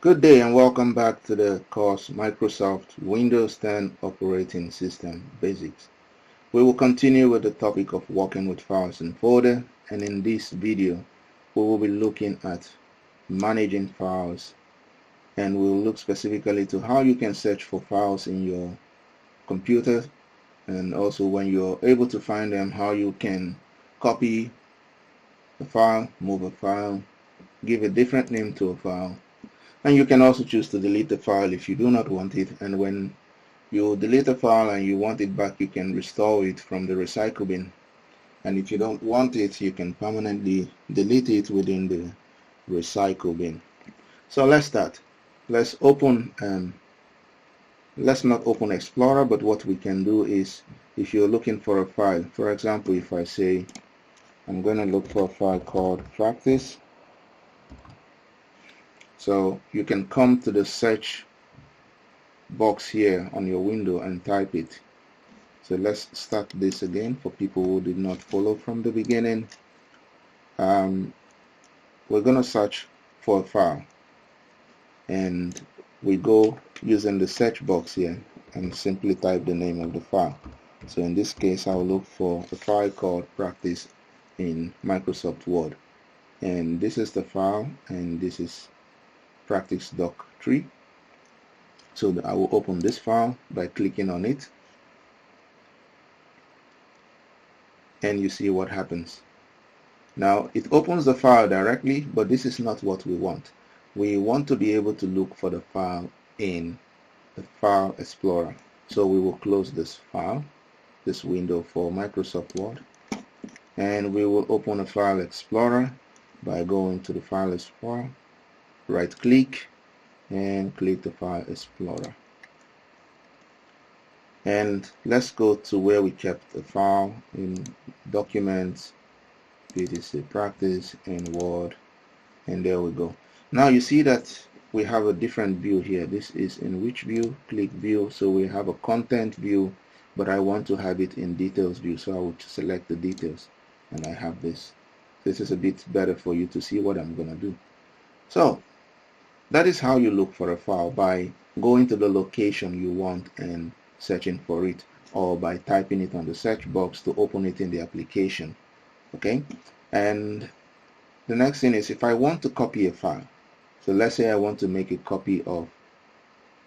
Good day and welcome back to the course Microsoft Windows 10 Operating System Basics. We will continue with the topic of working with files in folder, and in this video we will be looking at managing files, and we will look specifically to how you can search for files in your computer, and also when you're able to find them, how you can copy a file, move a file, give a different name to a file. And you can also choose to delete the file if you do not want it, and when you delete a file and you want it back, you can restore it from the recycle bin, and if you don't want it, you can permanently delete it within the recycle bin. So let's start. Let's not open Explorer, but what we can do is, if you're looking for a file, for example, if I say I'm going to look for a file called practice, so you can come to the search box here on your window and type it. So let's start this again for people who did not follow from the beginning. We're going to search for a file, and we go using the search box here and simply type the name of the file. So in this case, I'll look for a file called practice in Microsoft Word, and this is the file, and this is practice.doc3. So I will open this file by clicking on it, and you see what happens. Now it opens the file directly, but this is not what we want. We want to be able to look for the file in the File Explorer. So we will close this file, this window for Microsoft Word, and we will open a File Explorer by going to the File Explorer, right click, and click the File Explorer. And let's go to where we kept the file in Documents, PTC Practice, and Word, and there we go. Now you see that we have a different view here. This is in which view? Click View. So we have a Content view, but I want to have it in Details view, so I will select the Details, and I have this. This is a bit better for you to see what I'm going to do. So that is how you look for a file, by going to the location you want and searching for it, or by typing it on the search box to open it in the application. Okay, and the next thing is, if I want to copy a file, so let's say I want to make a copy of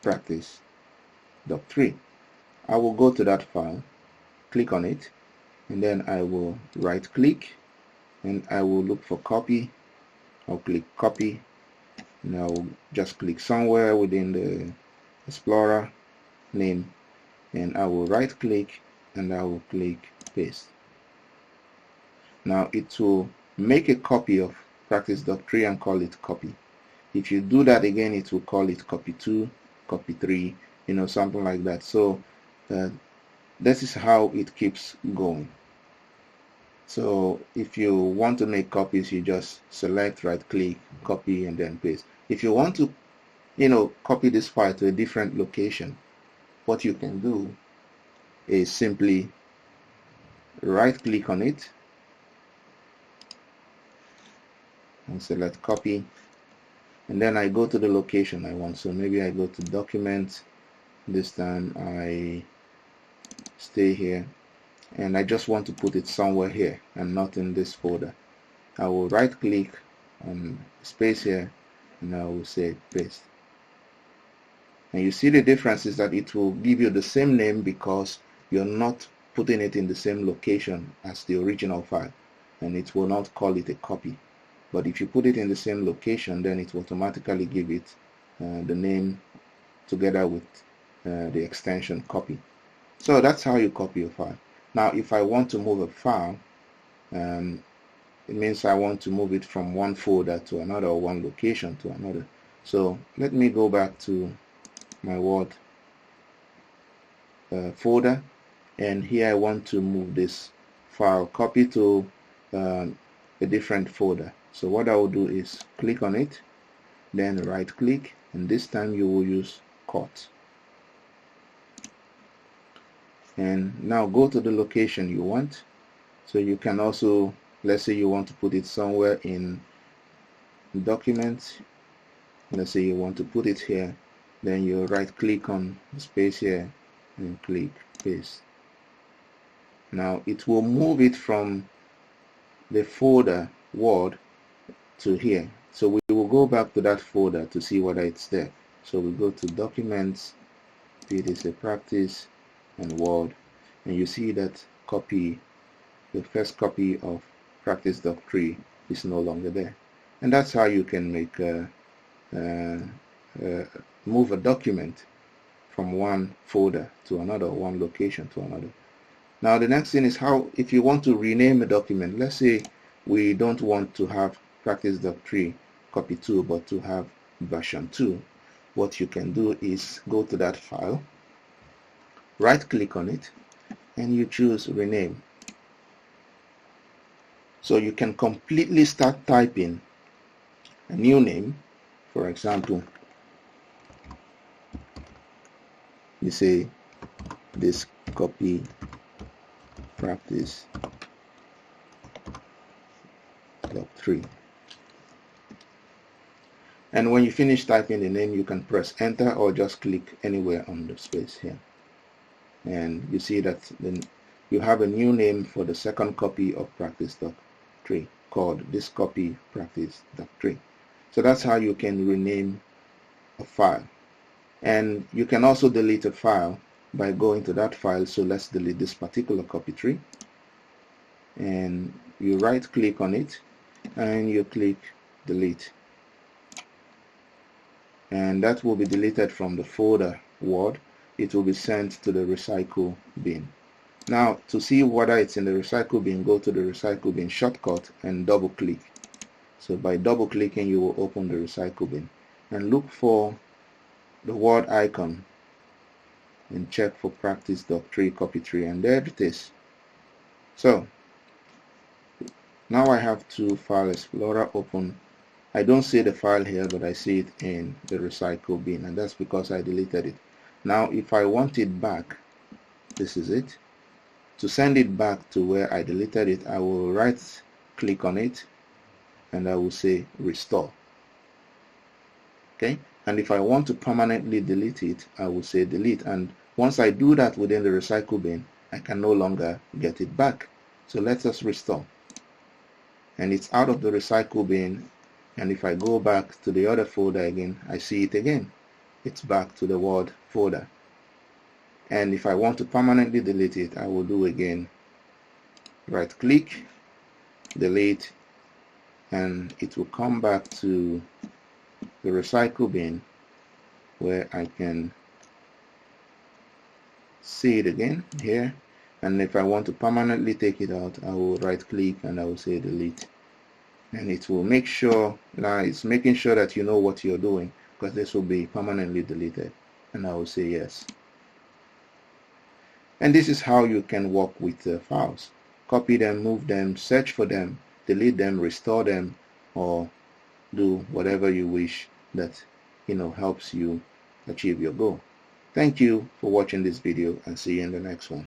practice.3, I will go to that file, click on it, and then I will right click, and I will look for copy. I'll click copy, and I'll just click somewhere within the Explorer name, and I will right click, and I will click paste. Now it will make a copy of practice.3 and call it copy. If you do that again, it will call it copy 2, copy 3, something like that. So this is how it keeps going. So if you want to make copies, you just select, right click, copy, and then paste. If you want to copy this file to a different location, what you can do is simply right click on it and select copy, and then I go to the location I want. So maybe I go to Documents, this time I stay here, and I just want to put it somewhere here and not in this folder. I will right click on space here, and I will say paste. And you see the difference is that it will give you the same name because you're not putting it in the same location as the original file, and it will not call it a copy. But if you put it in the same location, then it will automatically give it the name together with the extension copy. So that's how you copy a file. Now if I want to move a file, it means I want to move it from one folder to another, or one location to another. So let me go back to my Word folder, and here I want to move this file copy to a different folder. So what I will do is click on it, then right click, and this time you will use cut, and now go to the location you want. So you can also, let's say you want to put it somewhere in Documents, let's say you want to put it here, then you right click on the space here and click paste. Now it will move it from the folder Word to here. So we will go back to that folder to see whether it's there. So we go to Documents, PTC Practice, and Word, and you see that the first copy of Practice Doc 3 is no longer there. And that's how you can make move a document from one folder to another, one location to another. Now the next thing is how, if you want to rename a document, let's say we don't want to have Practice Doc 3 copy 2 but to have version 2, what you can do is go to that file, right click on it, and you choose rename. So you can completely start typing a new name. For example, you say this copy Practice Doc 3, and when you finish typing the name, you can press enter or just click anywhere on the space here, and you see that then you have a new name for the second copy of Practice Doc 3 called this copy Practice Doc 3. So that's how you can rename a file. And you can also delete a file by going to that file. So let's delete this particular copy 3, and you right click on it and you click delete, and that will be deleted from the folder Word. It will be sent to the recycle bin. Now to see whether it's in the recycle bin, go to the recycle bin shortcut and double click. So by double clicking, you will open the recycle bin and look for the Word icon and check for Practice Doc 3 copy 3, and there it is. So now I have to File Explorer open. I don't see the file here, but I see it in the recycle bin, and that's because I deleted it. Now if I want it back, this is it. To send it back to where I deleted it, I will right click on it and I will say restore. Okay, and if I want to permanently delete it, I will say delete, and once I do that within the recycle bin, I can no longer get it back. So let us restore, and it's out of the recycle bin, and if I go back to the other folder again, I see it again. It's back to the Word folder. And if I want to permanently delete it, I will do again right click, delete, and it will come back to the recycle bin where I can see it again here. And if I want to permanently take it out, I will right click and I will say delete, and it will make sure, now it's making sure that you know what you're doing, because this will be permanently deleted, and I will say yes. And this is how you can work with files. Copy them, move them, search for them, delete them, restore them, or do whatever you wish that helps you achieve your goal. Thank you for watching this video, and see you in the next one.